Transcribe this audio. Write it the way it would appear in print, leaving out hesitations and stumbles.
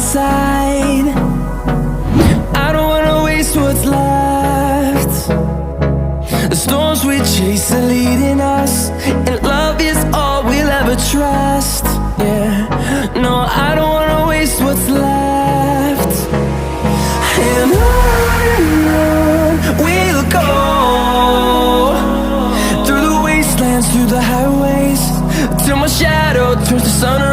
side. I don't wanna waste what's left. The storms we chase are leading us, and love is all we'll ever trust. Yeah, no, I don't wanna waste what's left. And on we'll go, through the wastelands, through the highways, till my shadow turns to sun